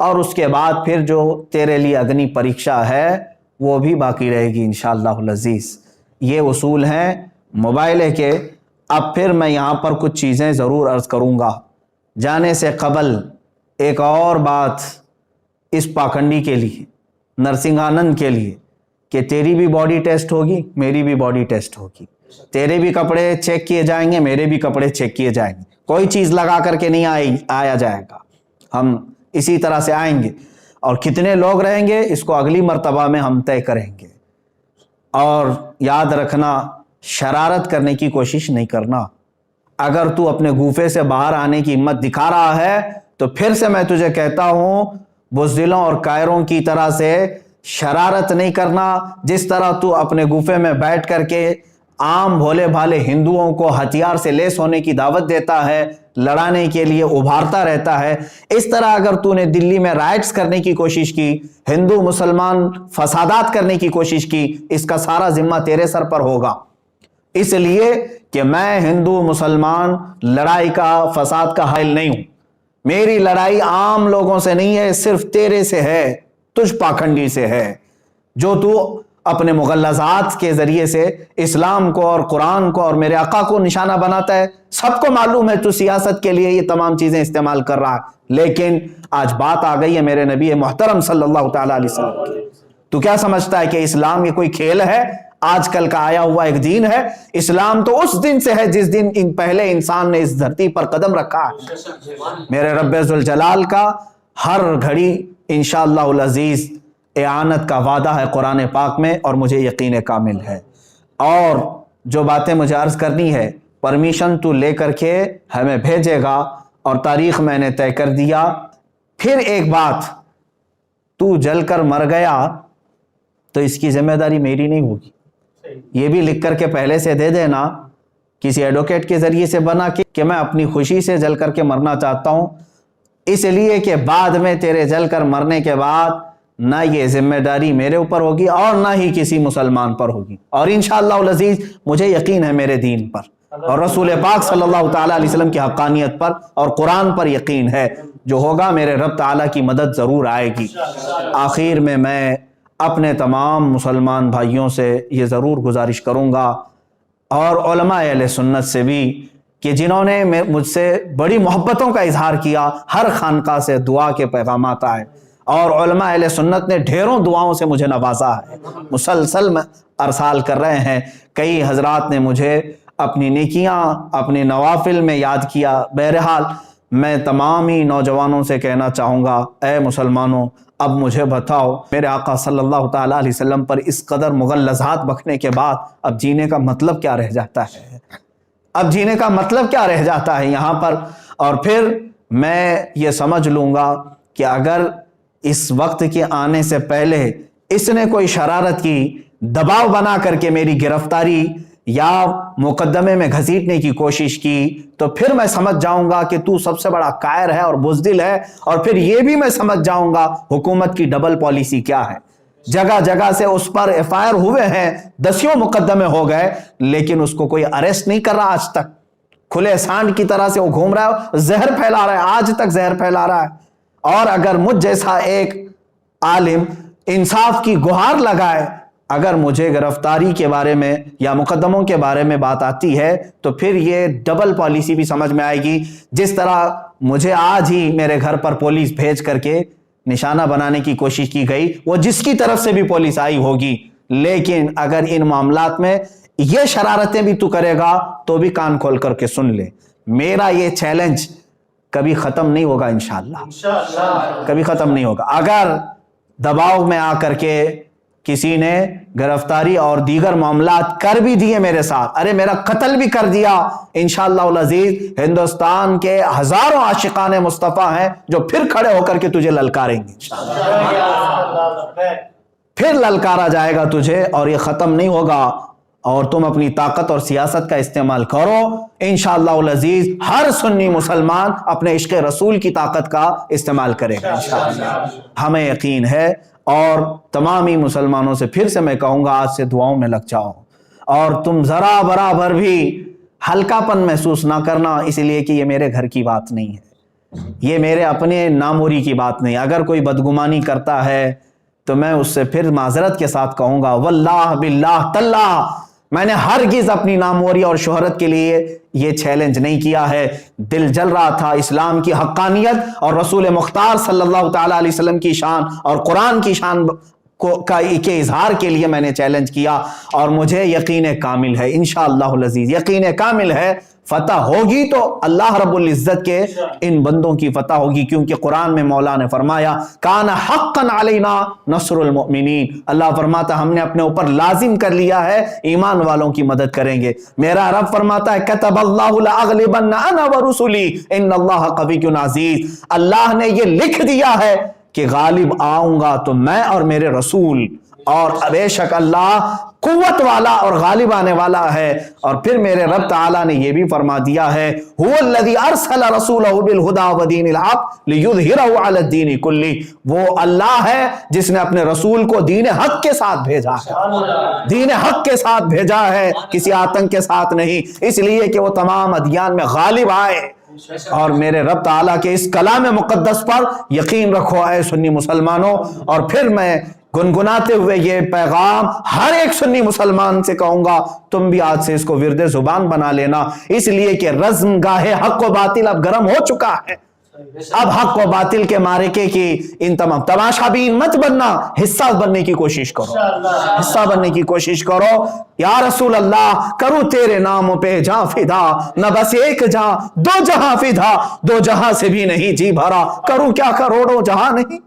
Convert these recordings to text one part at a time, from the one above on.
اور اس کے بعد پھر جو تیرے لیے اگنی پریکشا ہے وہ بھی باقی رہے گی انشاءاللہ العزیز۔ یہ اصول ہیں مباہلے کے۔ اب پھر میں یہاں پر کچھ چیزیں ضرور عرض کروں گا۔ جانے سے قبل ایک اور بات اس پاکھنڈی کے لیے، نرسنگھانند کے لیے، کہ تیری بھی باڈی ٹیسٹ ہوگی، میری بھی باڈی ٹیسٹ ہوگی، تیرے بھی کپڑے چیک کیے جائیں گے، میرے بھی کپڑے چیک کیے جائیں گے، کوئی چیز لگا کر کے نہیں آیا جائے گا، ہم اسی طرح سے آئیں گے، اور کتنے لوگ رہیں گے اس کو اگلی مرتبہ میں ہم طے کریں گے۔ اور یاد رکھنا، شرارت کرنے کی کوشش نہیں کرنا۔ اگر تو اپنے گوفے سے باہر آنے کی ہمت دکھا رہا ہے تو پھر سے میں تجھے کہتا ہوں، بزدلوں اور کائروں کی طرح سے شرارت نہیں کرنا۔ جس طرح تو اپنے گوفے میں بیٹھ کر کے عام بھولے بھالے ہندوؤں کو ہتھیار سے لیس ہونے کی دعوت دیتا ہے، لڑانے کے لیے ابھارتا رہتا ہے، اس طرح اگر تو نے دلی میں رائٹس کرنے کی کوشش کی، ہندو مسلمان فسادات کرنے کی کوشش کی، اس کا سارا ذمہ تیرے سر پر ہوگا۔ اس لیے کہ میں ہندو مسلمان لڑائی کا، فساد کا حائل نہیں ہوں۔ میری لڑائی عام لوگوں سے نہیں ہے، صرف تیرے سے ہے، تجھ پاکھنڈی سے ہے، جو تو اپنے مغلظات کے ذریعے سے اسلام کو اور قرآن کو اور میرے آقا کو نشانہ بناتا ہے۔ سب کو معلوم ہے تو سیاست کے لیے یہ تمام چیزیں استعمال کر رہا ہے، لیکن آج بات آ گئی ہے میرے نبی محترم صلی اللہ تعالیٰ علیہ وسلم کی۔ تو کیا سمجھتا ہے کہ اسلام یہ کوئی کھیل ہے، آج کل کا آیا ہوا ایک دین ہے؟ اسلام تو اس دن سے ہے جس دن پہلے انسان نے اس دھرتی پر قدم رکھا ہے۔ میرے رب ذوالجلال کا ہر گھڑی انشاءاللہ العزیز اعانت کا وعدہ ہے قرآن پاک میں، اور مجھے یقین کامل ہے۔ اور جو باتیں مجھے عرض کرنی ہے، پرمیشن تو لے کر کے ہمیں بھیجے گا، اور تاریخ میں نے طے کر دیا۔ پھر ایک بات، تو جل کر مر گیا تو اس کی ذمہ داری میری نہیں ہوگی، یہ بھی لکھ کر کے پہلے سے دے دینا، کسی ایڈوکیٹ کے ذریعے سے بنا کے، کہ میں اپنی خوشی سے جل کر کے مرنا چاہتا ہوں، اس لیے کہ بعد میں تیرے جل کر مرنے کے بعد نہ یہ ذمہ داری میرے اوپر ہوگی اور نہ ہی کسی مسلمان پر ہوگی، اور انشاءاللہ العزیز مجھے یقین ہے میرے دین پر اور رسول پاک صلی اللہ تعالیٰ علیہ وسلم کی حقانیت پر اور قرآن پر یقین ہے، جو ہوگا میرے رب تعالیٰ کی مدد ضرور آئے گی۔ آخر میں اپنے تمام مسلمان بھائیوں سے یہ ضرور گزارش کروں گا، اور علماء اہل سنت سے بھی، کہ جنہوں نے مجھ سے بڑی محبتوں کا اظہار کیا، ہر خانقاہ سے دعا کے پیغامات آئے، اور علماء اہل سنت نے ڈھیروں دعاؤں سے مجھے نوازا ہے، مسلسل میں ارسال کر رہے ہیں۔ کئی حضرات نے مجھے اپنی نیکیاں، اپنے نوافل میں یاد کیا۔ بہرحال میں تمام ہی نوجوانوں سے کہنا چاہوں گا، اے مسلمانوں، اب مجھے بتاؤ، میرے آقا صلی اللہ تعالیٰ علیہ وسلم پر اس قدر مغلظات بکنے کے بعد اب جینے کا مطلب کیا رہ جاتا ہے؟ اب جینے کا مطلب کیا رہ جاتا ہے یہاں پر؟ اور پھر میں یہ سمجھ لوں گا کہ اگر اس وقت کے آنے سے پہلے اس نے کوئی شرارت کی، دباؤ بنا کر کے میری گرفتاری یا مقدمے میں گھسیٹنے کی کوشش کی، تو پھر میں سمجھ جاؤں گا کہ تو سب سے بڑا قائر ہے اور بزدل ہے، اور پھر یہ بھی میں سمجھ جاؤں گا حکومت کی ڈبل پالیسی کیا ہے۔ جگہ جگہ سے اس پر ایف آئی آر ہوئے ہیں، دسیوں مقدمے ہو گئے، لیکن اس کو کوئی اریسٹ نہیں کر رہا آج تک۔ کھلے سانڈ کی طرح سے وہ گھوم رہا ہے، زہر پھیلا رہا ہے، آج تک زہر پھیلا رہا ہے۔ اور اگر مجھ جیسا ایک عالم انصاف کی گہار لگائے، اگر مجھے گرفتاری کے بارے میں یا مقدموں کے بارے میں بات آتی ہے، تو پھر یہ ڈبل پالیسی بھی سمجھ میں آئے گی۔ جس طرح مجھے آج ہی میرے گھر پر پولیس بھیج کر کے نشانہ بنانے کی کوشش کی گئی، وہ جس کی طرف سے بھی پولیس آئی ہوگی، لیکن اگر ان معاملات میں یہ شرارتیں بھی تو کرے گا تو بھی کان کھول کر کے سن لے، میرا یہ چیلنج کبھی ختم نہیں ہوگا، انشاءاللہ کبھی ختم نہیں ہوگا۔ اگر دباؤ میں آ کر کے کسی نے گرفتاری اور دیگر معاملات کر بھی دیے میرے ساتھ، ارے میرا قتل بھی کر دیا، انشاءاللہ العزیز ہندوستان کے ہزاروں عاشقان مصطفیٰ ہیں جو پھر کھڑے ہو کر کے تجھے للکاریں گے، پھر للکارا جائے گا تجھے، اور یہ ختم نہیں ہوگا، اور تم اپنی طاقت اور سیاست کا استعمال کرو، انشاءاللہ العزیز ہر سنی مسلمان اپنے عشق رسول کی طاقت کا استعمال کرے گا انشاءاللہ، ہمیں یقین ہے۔ اور تمامی مسلمانوں سے پھر سے میں کہوں گا، آج سے دعاؤں میں لگ جاؤ، اور تم ذرا برابر بھی ہلکا پن محسوس نہ کرنا، اس لیے کہ یہ میرے گھر کی بات نہیں ہے، یہ میرے اپنے ناموری کی بات نہیں. اگر کوئی بدگمانی کرتا ہے تو میں اس سے پھر معذرت کے ساتھ کہوں گا واللہ باللہ تاللہ میں نے ہرگز اپنی ناموری اور شہرت کے لیے یہ چیلنج نہیں کیا ہے. دل جل رہا تھا اسلام کی حقانیت اور رسول مختار صلی اللہ تعالی علیہ وسلم کی شان اور قرآن کی شان کے اظہار کے لیے میں نے چیلنج کیا, اور مجھے یقین کامل ہے انشاءاللہ العزیز, یقین کامل ہے فتح ہوگی تو اللہ رب العزت کے ان بندوں کی فتح ہوگی, کیونکہ قرآن میں مولا نے فرمایا کان حقا علینا نصر المؤمنین, اللہ فرماتا ہم نے اپنے اوپر لازم کر لیا ہے ایمان والوں کی مدد کریں گے. میرا رب فرماتا ہے کتب اللہ لاغلبن انا ورسلی ان اللہ قوی عزیز, اللہ نے یہ لکھ دیا ہے کہ غالب آؤں گا تو میں اور میرے رسول, اور بے شک اللہ قوت والا اور غالب آنے والا ہے. اور پھر میرے رب تعالیٰ نے یہ بھی فرما دیا ہے هو الذی ارسل رسولہ بالہدی ودین الحق لیظہرہ علی الدین کلہ, وہ اللہ ہے جس نے اپنے رسول کو دین حق کے ساتھ بھیجا ہے, دین حق کے ساتھ بھیجا ہے, کسی آتنک کے ساتھ نہیں, اس لیے کہ وہ تمام ادیان میں غالب آئے. اور میرے رب تعالیٰ کے اس کلام مقدس پر یقین رکھو اے سنی مسلمانوں. اور پھر میں گنگناتے ہوئے یہ پیغام ہر ایک سنی مسلمان سے کہوں گا تم بھی آج سے اس کو ورد زبان بنا لینا, اس لیے کہ رزم گاہ حق و باطل اب گرم ہو چکا ہے. اب حق و باطل کے معرکے کی ان تمام تماشا بین مت بننا, حصہ بننے کی کوشش کرو, حصہ بننے کی کوشش کرو. یا رسول اللہ کروں تیرے نام پہ جاں فدا, نہ بس ایک جاں دو جہاں فدا, دو جہاں سے بھی نہیں جی بھرا, کروں کیا کروڑوں جہاں نہیں.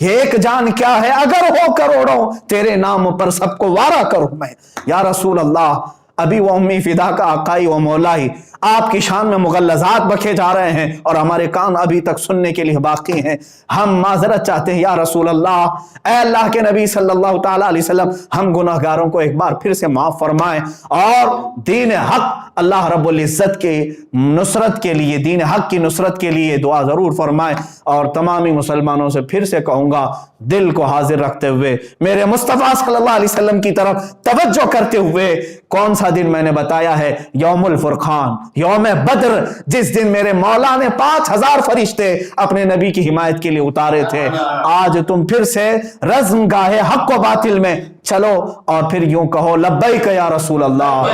یہ ایک جان کیا ہے اگر ہو کروڑوں, تیرے نام پر سب کو وارا کروں میں. یا رسول اللہ ابھی وہ امی فدا کا آقائی و مولائی آپ کی شان میں مغلظات بکے جا رہے ہیں اور ہمارے کان ابھی تک سننے کے لیے باقی ہیں. ہم معذرت چاہتے ہیں یا رسول اللہ, اے اللہ کے نبی صلی اللہ تعالی علیہ وسلم, ہم گناہگاروں کو ایک بار پھر سے معاف فرمائیں, اور دین حق اللہ رب العزت کے نصرت کے لیے, دین حق کی نصرت کے لیے دعا ضرور فرمائیں. اور تمامی مسلمانوں سے پھر سے کہوں گا دل کو حاضر رکھتے ہوئے میرے مصطفیٰ صلی اللہ علیہ وسلم کی طرف توجہ کرتے ہوئے, کون سا دن میں نے بتایا ہے, یوم الفرقان, یوم بدر, جس دن میرے مولا نے 5000 فرشتے اپنے نبی کی حمایت کے لیے اتارے تھے. آج تم پھر سے رزم گاہ حق و باطل میں چلو اور پھر یوں کہو لبیک یا رسول اللہ,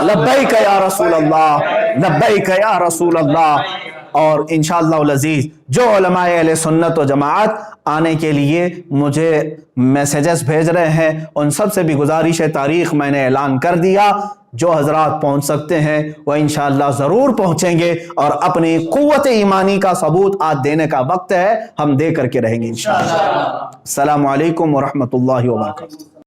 لبیک یا رسول اللہ, لبیک یا رسول اللہ. اور انشاءاللہ العزیز جو علماء اہل سنت و جماعت آنے کے لیے مجھے میسیجز بھیج رہے ہیں, ان سب سے بھی گزارش ہے, تاریخ میں نے اعلان کر دیا, جو حضرات پہنچ سکتے ہیں وہ انشاءاللہ ضرور پہنچیں گے, اور اپنی قوت ایمانی کا ثبوت آج دینے کا وقت ہے, ہم دے کر کے رہیں گے انشاءاللہ. السلام علیکم ورحمۃ اللہ وبرکاتہ.